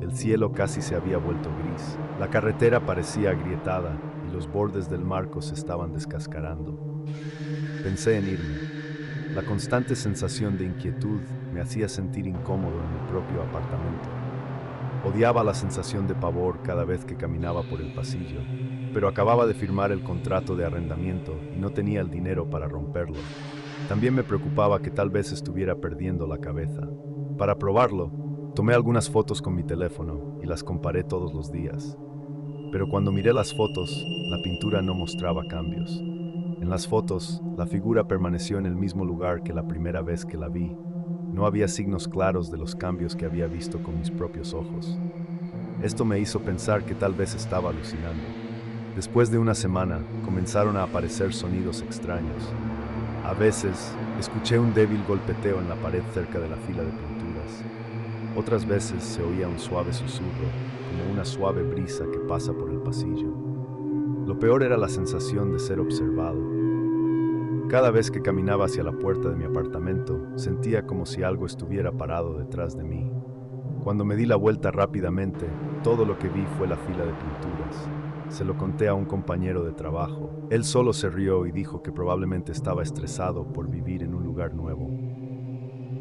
El cielo casi se había vuelto gris. La carretera parecía agrietada y los bordes del marco se estaban descascarando. Pensé en irme. La constante sensación de inquietud me hacía sentir incómodo en mi propio apartamento. Odiaba la sensación de pavor cada vez que caminaba por el pasillo, pero acababa de firmar el contrato de arrendamiento y no tenía el dinero para romperlo. También me preocupaba que tal vez estuviera perdiendo la cabeza. Para probarlo, tomé algunas fotos con mi teléfono y las comparé todos los días. Pero cuando miré las fotos, la pintura no mostraba cambios. En las fotos, la figura permaneció en el mismo lugar que la primera vez que la vi. No había signos claros de los cambios que había visto con mis propios ojos. Esto me hizo pensar que tal vez estaba alucinando. Después de una semana, comenzaron a aparecer sonidos extraños. A veces, escuché un débil golpeteo en la pared cerca de la fila de pinturas. Otras veces se oía un suave susurro, como una suave brisa que pasa por el pasillo. Lo peor era la sensación de ser observado. Cada vez que caminaba hacia la puerta de mi apartamento, sentía como si algo estuviera parado detrás de mí. Cuando me di la vuelta rápidamente, todo lo que vi fue la fila de pinturas. Se lo conté a un compañero de trabajo. Él solo se rió y dijo que probablemente estaba estresado por vivir en un lugar nuevo.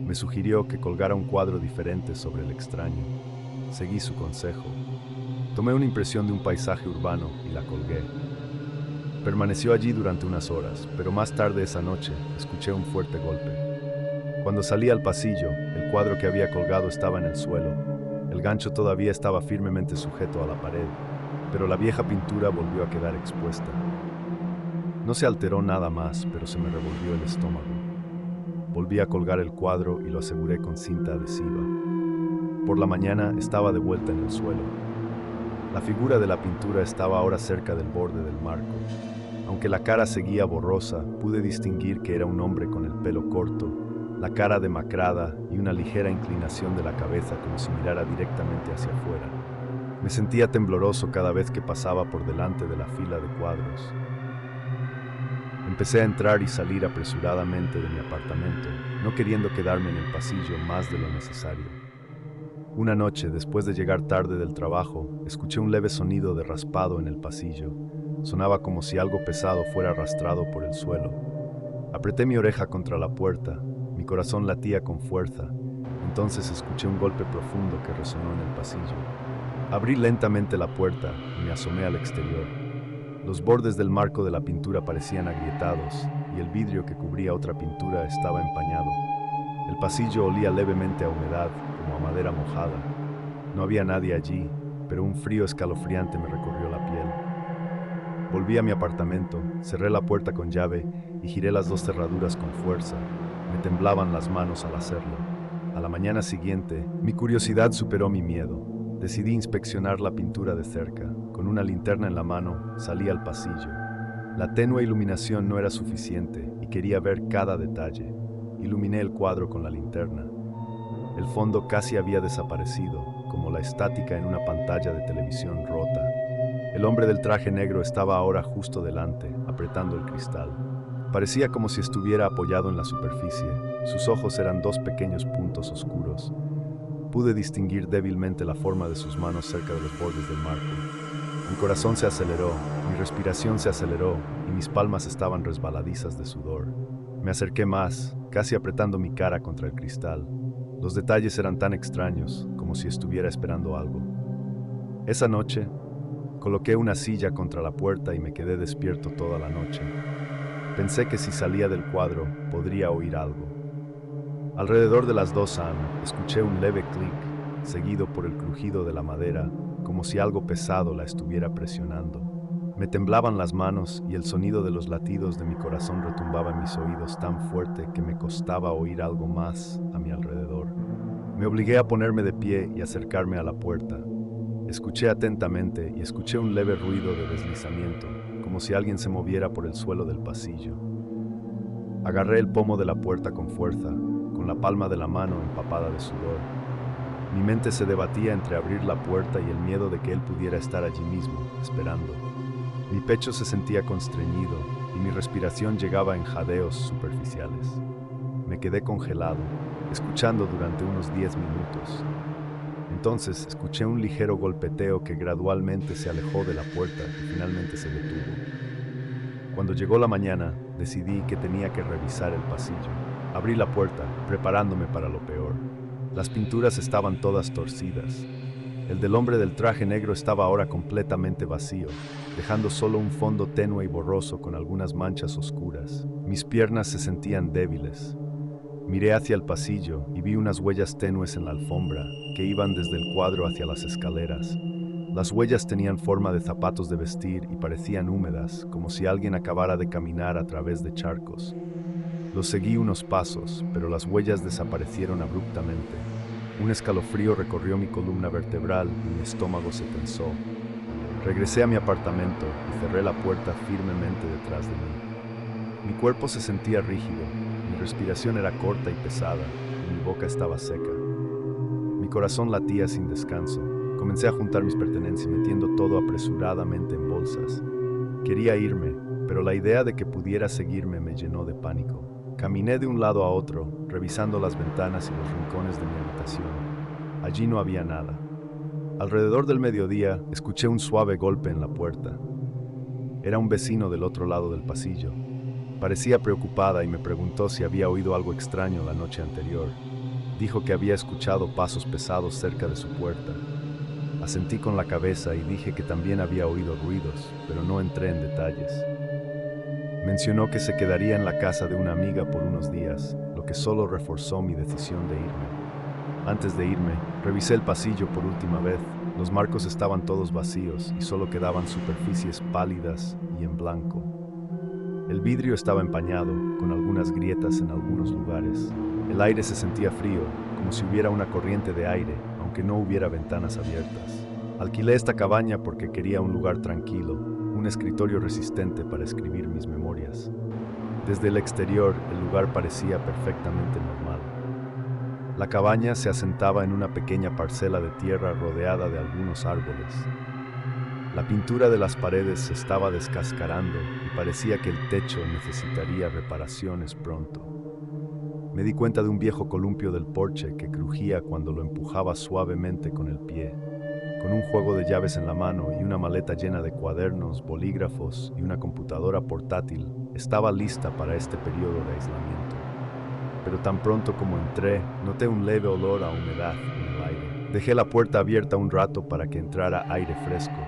Me sugirió que colgara un cuadro diferente sobre el extraño. Seguí su consejo. Tomé una impresión de un paisaje urbano y la colgué. Permaneció allí durante unas horas, pero más tarde esa noche escuché un fuerte golpe. Cuando salí al pasillo, el cuadro que había colgado estaba en el suelo. El gancho todavía estaba firmemente sujeto a la pared, pero la vieja pintura volvió a quedar expuesta. No se alteró nada más, pero se me revolvió el estómago. Volví a colgar el cuadro y lo aseguré con cinta adhesiva. Por la mañana estaba de vuelta en el suelo. La figura de la pintura estaba ahora cerca del borde del marco. Aunque la cara seguía borrosa, pude distinguir que era un hombre con el pelo corto, la cara demacrada y una ligera inclinación de la cabeza como si mirara directamente hacia afuera. Me sentía tembloroso cada vez que pasaba por delante de la fila de cuadros. Empecé a entrar y salir apresuradamente de mi apartamento, no queriendo quedarme en el pasillo más de lo necesario. Una noche, después de llegar tarde del trabajo, escuché un leve sonido de raspado en el pasillo. Sonaba como si algo pesado fuera arrastrado por el suelo. Apreté mi oreja contra la puerta, mi corazón latía con fuerza. Entonces escuché un golpe profundo que resonó en el pasillo. Abrí lentamente la puerta y me asomé al exterior. Los bordes del marco de la pintura parecían agrietados y el vidrio que cubría otra pintura estaba empañado. El pasillo olía levemente a humedad, como a madera mojada. No había nadie allí, pero un frío escalofriante me recorrió la piel. Volví a mi apartamento, cerré la puerta con llave y giré las dos cerraduras con fuerza. Me temblaban las manos al hacerlo. A la mañana siguiente, mi curiosidad superó mi miedo. Decidí inspeccionar la pintura de cerca. Con una linterna en la mano, salí al pasillo. La tenue iluminación no era suficiente y quería ver cada detalle. Iluminé el cuadro con la linterna. El fondo casi había desaparecido, como la estática en una pantalla de televisión rota. El hombre del traje negro estaba ahora justo delante, apretando el cristal. Parecía como si estuviera apoyado en la superficie. Sus ojos eran dos pequeños puntos oscuros. Pude distinguir débilmente la forma de sus manos cerca de los bordes del marco. Mi corazón se aceleró, mi respiración se aceleró y mis palmas estaban resbaladizas de sudor. Me acerqué más, casi apretando mi cara contra el cristal. Los detalles eran tan extraños, como si estuviera esperando algo. Esa noche, coloqué una silla contra la puerta y me quedé despierto toda la noche. Pensé que si salía del cuadro, podría oír algo. Alrededor de las 2 a.m. escuché un leve clic, seguido por el crujido de la madera, como si algo pesado la estuviera presionando. Me temblaban las manos y el sonido de los latidos de mi corazón retumbaba en mis oídos tan fuerte que me costaba oír algo más a mi alrededor. Me obligué a ponerme de pie y acercarme a la puerta. Escuché atentamente y escuché un leve ruido de deslizamiento, como si alguien se moviera por el suelo del pasillo. Agarré el pomo de la puerta con fuerza, con la palma de la mano empapada de sudor. Mi mente se debatía entre abrir la puerta y el miedo de que él pudiera estar allí mismo, esperando. Mi pecho se sentía constreñido y mi respiración llegaba en jadeos superficiales. Me quedé congelado, escuchando durante unos 10 minutos. Entonces escuché un ligero golpeteo que gradualmente se alejó de la puerta y finalmente se detuvo. Cuando llegó la mañana, decidí que tenía que revisar el pasillo. Abrí la puerta, preparándome para lo peor. Las pinturas estaban todas torcidas. El del hombre del traje negro estaba ahora completamente vacío, dejando solo un fondo tenue y borroso con algunas manchas oscuras. Mis piernas se sentían débiles. Miré hacia el pasillo y vi unas huellas tenues en la alfombra que iban desde el cuadro hacia las escaleras. Las huellas tenían forma de zapatos de vestir y parecían húmedas, como si alguien acabara de caminar a través de charcos. Los seguí unos pasos, pero las huellas desaparecieron abruptamente. Un escalofrío recorrió mi columna vertebral y mi estómago se tensó. Regresé a mi apartamento y cerré la puerta firmemente detrás de mí. Mi cuerpo se sentía rígido, mi respiración era corta y pesada, y mi boca estaba seca. Mi corazón latía sin descanso. Comencé a juntar mis pertenencias, metiendo todo apresuradamente en bolsas. Quería irme, pero la idea de que pudiera seguirme me llenó de pánico. Caminé de un lado a otro, revisando las ventanas y los rincones de mi habitación. Allí no había nada. Alrededor del mediodía, escuché un suave golpe en la puerta. Era un vecino del otro lado del pasillo. Parecía preocupada y me preguntó si había oído algo extraño la noche anterior. Dijo que había escuchado pasos pesados cerca de su puerta. Asentí con la cabeza y dije que también había oído ruidos, pero no entré en detalles. Mencionó que se quedaría en la casa de una amiga por unos días, lo que solo reforzó mi decisión de irme. Antes de irme, revisé el pasillo por última vez. Los marcos estaban todos vacíos y solo quedaban superficies pálidas y en blanco. El vidrio estaba empañado, con algunas grietas en algunos lugares. El aire se sentía frío, como si hubiera una corriente de aire, aunque no hubiera ventanas abiertas. Alquilé esta cabaña porque quería un lugar tranquilo, un escritorio resistente para escribir mis memorias. Desde el exterior, el lugar parecía perfectamente normal. La cabaña se asentaba en una pequeña parcela de tierra rodeada de algunos árboles. La pintura de las paredes se estaba descascarando y parecía que el techo necesitaría reparaciones pronto. Me di cuenta de un viejo columpio del porche que crujía cuando lo empujaba suavemente con el pie. Con un juego de llaves en la mano y una maleta llena de cuadernos, bolígrafos y una computadora portátil, estaba lista para este periodo de aislamiento. Pero tan pronto como entré, noté un leve olor a humedad en el aire. Dejé la puerta abierta un rato para que entrara aire fresco.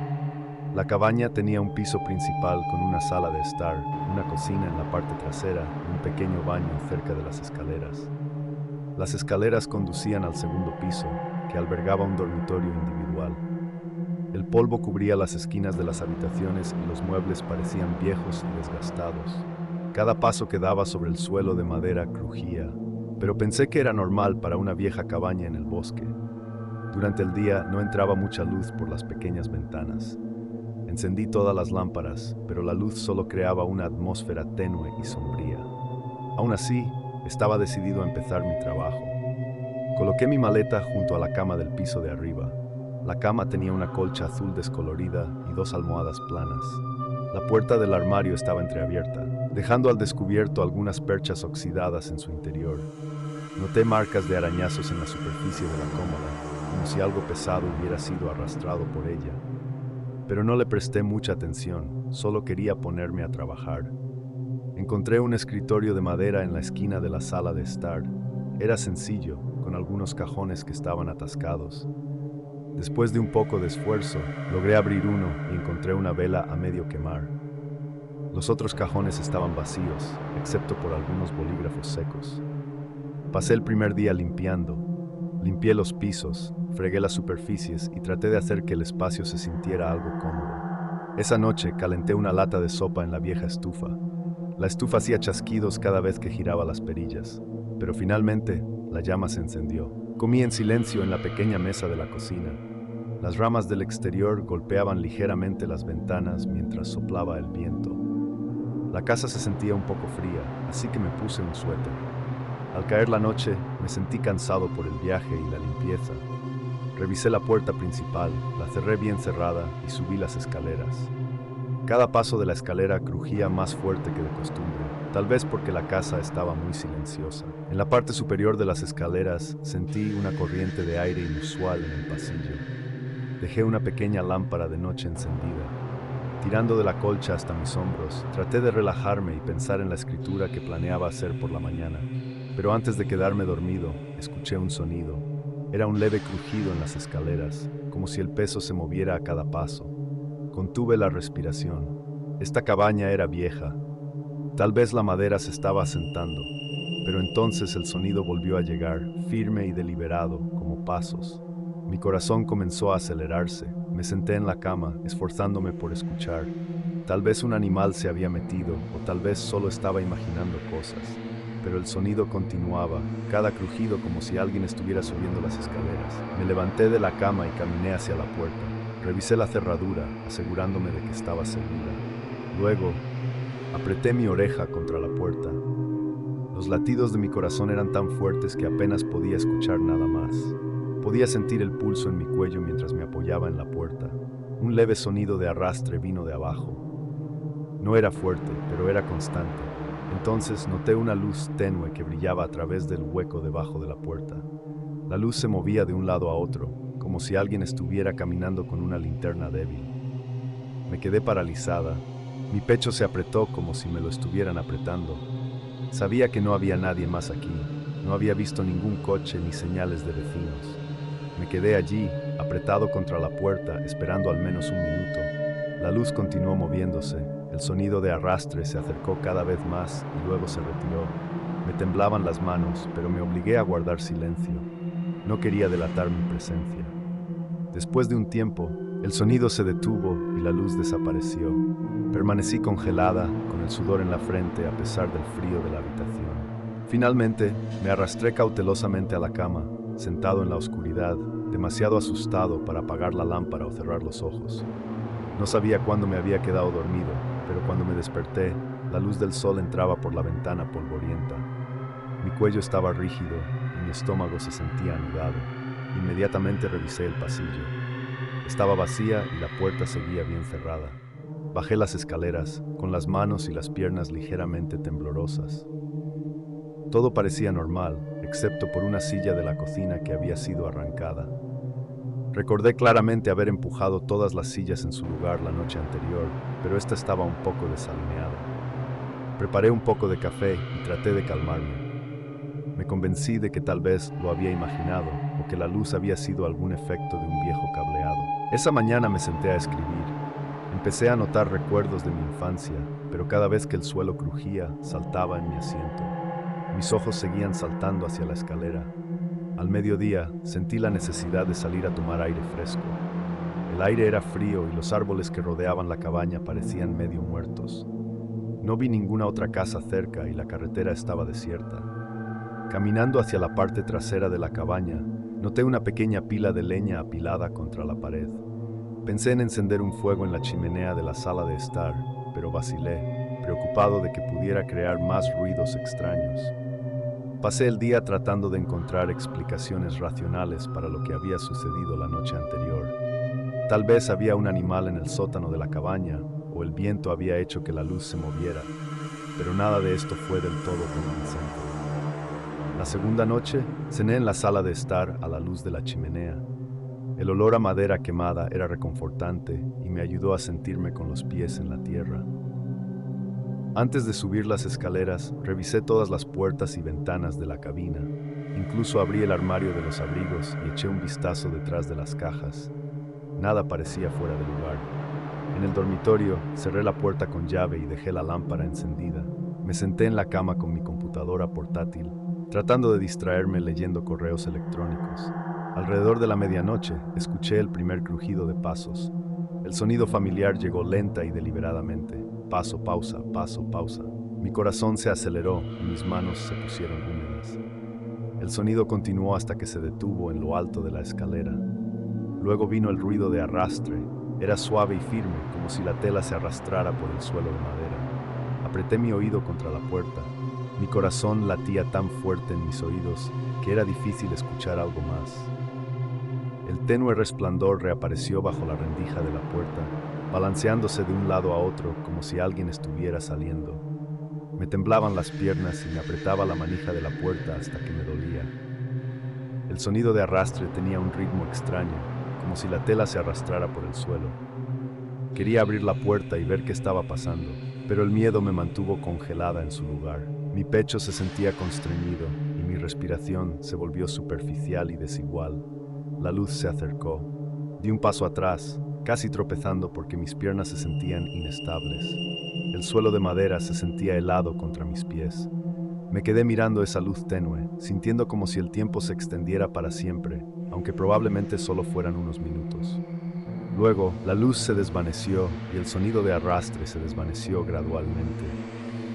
La cabaña tenía un piso principal con una sala de estar, una cocina en la parte trasera y un pequeño baño cerca de las escaleras. Las escaleras conducían al segundo piso, que albergaba un dormitorio individual. El polvo cubría las esquinas de las habitaciones y los muebles parecían viejos y desgastados. Cada paso que daba sobre el suelo de madera crujía, pero pensé que era normal para una vieja cabaña en el bosque. Durante el día no entraba mucha luz por las pequeñas ventanas. Encendí todas las lámparas, pero la luz solo creaba una atmósfera tenue y sombría. Aún así, estaba decidido a empezar mi trabajo. Coloqué mi maleta junto a la cama del piso de arriba. La cama tenía una colcha azul descolorida y dos almohadas planas. La puerta del armario estaba entreabierta, dejando al descubierto algunas perchas oxidadas en su interior. Noté marcas de arañazos en la superficie de la cómoda, como si algo pesado hubiera sido arrastrado por ella. Pero no le presté mucha atención, solo quería ponerme a trabajar. Encontré un escritorio de madera en la esquina de la sala de estar. Era sencillo, con algunos cajones que estaban atascados. Después de un poco de esfuerzo, logré abrir uno y encontré una vela a medio quemar. Los otros cajones estaban vacíos, excepto por algunos bolígrafos secos. Pasé el primer día limpiando. Limpié los pisos, fregué las superficies y traté de hacer que el espacio se sintiera algo cómodo. Esa noche calenté una lata de sopa en la vieja estufa. La estufa hacía chasquidos cada vez que giraba las perillas, pero finalmente la llama se encendió. Comí en silencio en la pequeña mesa de la cocina. Las ramas del exterior golpeaban ligeramente las ventanas mientras soplaba el viento. La casa se sentía un poco fría, así que me puse un suéter. Al caer la noche, me sentí cansado por el viaje y la limpieza. Revisé la puerta principal, la cerré bien cerrada y subí las escaleras. Cada paso de la escalera crujía más fuerte que de costumbre, tal vez porque la casa estaba muy silenciosa. En la parte superior de las escaleras sentí una corriente de aire inusual en el pasillo. Dejé una pequeña lámpara de noche encendida. Tirando de la colcha hasta mis hombros, traté de relajarme y pensar en la escritura que planeaba hacer por la mañana. Pero antes de quedarme dormido, escuché un sonido. Era un leve crujido en las escaleras, como si el peso se moviera a cada paso. Contuve la respiración. Esta cabaña era vieja. Tal vez la madera se estaba asentando, pero entonces el sonido volvió a llegar, firme y deliberado, como pasos. Mi corazón comenzó a acelerarse. Me senté en la cama, esforzándome por escuchar. Tal vez un animal se había metido, o tal vez solo estaba imaginando cosas. Pero el sonido continuaba, cada crujido como si alguien estuviera subiendo las escaleras. Me levanté de la cama y caminé hacia la puerta. Revisé la cerradura, asegurándome de que estaba segura. Luego, apreté mi oreja contra la puerta. Los latidos de mi corazón eran tan fuertes que apenas podía escuchar nada más. Podía sentir el pulso en mi cuello mientras me apoyaba en la puerta. Un leve sonido de arrastre vino de abajo. No era fuerte, pero era constante. Entonces noté una luz tenue que brillaba a través del hueco debajo de la puerta. La luz se movía de un lado a otro, como si alguien estuviera caminando con una linterna débil. Me quedé paralizada. Mi pecho se apretó como si me lo estuvieran apretando. Sabía que no había nadie más aquí. No había visto ningún coche ni señales de vecinos. Me quedé allí, apretado contra la puerta, esperando al menos un minuto. La luz continuó moviéndose. El sonido de arrastre se acercó cada vez más y luego se retiró. Me temblaban las manos, pero me obligué a guardar silencio. No quería delatar mi presencia. Después de un tiempo, el sonido se detuvo y la luz desapareció. Permanecí congelada, con el sudor en la frente a pesar del frío de la habitación. Finalmente, me arrastré cautelosamente a la cama, sentado en la oscuridad, demasiado asustado para apagar la lámpara o cerrar los ojos. No sabía cuándo me había quedado dormido, pero cuando me desperté, la luz del sol entraba por la ventana polvorienta. Mi cuello estaba rígido y mi estómago se sentía anudado. Inmediatamente revisé el pasillo. Estaba vacía y la puerta seguía bien cerrada. Bajé las escaleras, con las manos y las piernas ligeramente temblorosas. Todo parecía normal, excepto por una silla de la cocina que había sido arrancada. Recordé claramente haber empujado todas las sillas en su lugar la noche anterior, pero esta estaba un poco desalineada. Preparé un poco de café y traté de calmarme. Me convencí de que tal vez lo había imaginado o que la luz había sido algún efecto de un viejo cableado. Esa mañana me senté a escribir. Empecé a anotar recuerdos de mi infancia, pero cada vez que el suelo crujía, saltaba en mi asiento. Mis ojos seguían saltando hacia la escalera. Al mediodía, sentí la necesidad de salir a tomar aire fresco. El aire era frío y los árboles que rodeaban la cabaña parecían medio muertos. No vi ninguna otra casa cerca y la carretera estaba desierta. Caminando hacia la parte trasera de la cabaña, noté una pequeña pila de leña apilada contra la pared. Pensé en encender un fuego en la chimenea de la sala de estar, pero vacilé, preocupado de que pudiera crear más ruidos extraños. Pasé el día tratando de encontrar explicaciones racionales para lo que había sucedido la noche anterior. Tal vez había un animal en el sótano de la cabaña, o el viento había hecho que la luz se moviera, pero nada de esto fue del todo convincente. La segunda noche, cené en la sala de estar a la luz de la chimenea. El olor a madera quemada era reconfortante y me ayudó a sentirme con los pies en la tierra. Antes de subir las escaleras, revisé todas las puertas y ventanas de la cabina. Incluso abrí el armario de los abrigos y eché un vistazo detrás de las cajas. Nada parecía fuera de lugar. En el dormitorio, cerré la puerta con llave y dejé la lámpara encendida. Me senté en la cama con mi computadora portátil, tratando de distraerme leyendo correos electrónicos. Alrededor de la medianoche, escuché el primer crujido de pasos. El sonido familiar llegó lenta y deliberadamente. Paso, pausa, paso, pausa. Mi corazón se aceleró y mis manos se pusieron húmedas. El sonido continuó hasta que se detuvo en lo alto de la escalera. Luego vino el ruido de arrastre. Era suave y firme, como si la tela se arrastrara por el suelo de madera. Apreté mi oído contra la puerta. Mi corazón latía tan fuerte en mis oídos que era difícil escuchar algo más. El tenue resplandor reapareció bajo la rendija de la puerta, balanceándose de un lado a otro como si alguien estuviera saliendo. Me temblaban las piernas y me apretaba la manija de la puerta hasta que me dolía. El sonido de arrastre tenía un ritmo extraño, como si la tela se arrastrara por el suelo. Quería abrir la puerta y ver qué estaba pasando, pero el miedo me mantuvo congelada en su lugar. Mi pecho se sentía constreñido y mi respiración se volvió superficial y desigual. La luz se acercó. Di un paso atrás, casi tropezando porque mis piernas se sentían inestables. El suelo de madera se sentía helado contra mis pies. Me quedé mirando esa luz tenue, sintiendo como si el tiempo se extendiera para siempre, aunque probablemente solo fueran unos minutos. Luego, la luz se desvaneció y el sonido de arrastre se desvaneció gradualmente.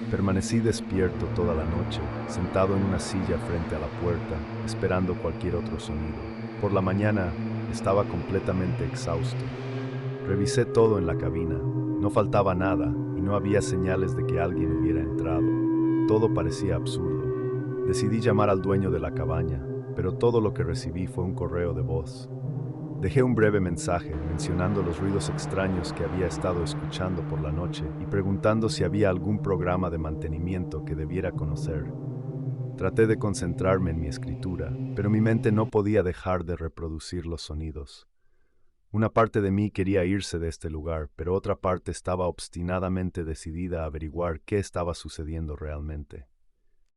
Permanecí despierto toda la noche, sentado en una silla frente a la puerta, esperando cualquier otro sonido. Por la mañana, estaba completamente exhausto. Revisé todo en la cabina. No faltaba nada y no había señales de que alguien hubiera entrado. Todo parecía absurdo. Decidí llamar al dueño de la cabaña, pero todo lo que recibí fue un correo de voz. Dejé un breve mensaje mencionando los ruidos extraños que había estado escuchando por la noche y preguntando si había algún programa de mantenimiento que debiera conocer. Traté de concentrarme en mi escritura, pero mi mente no podía dejar de reproducir los sonidos. Una parte de mí quería irse de este lugar, pero otra parte estaba obstinadamente decidida a averiguar qué estaba sucediendo realmente.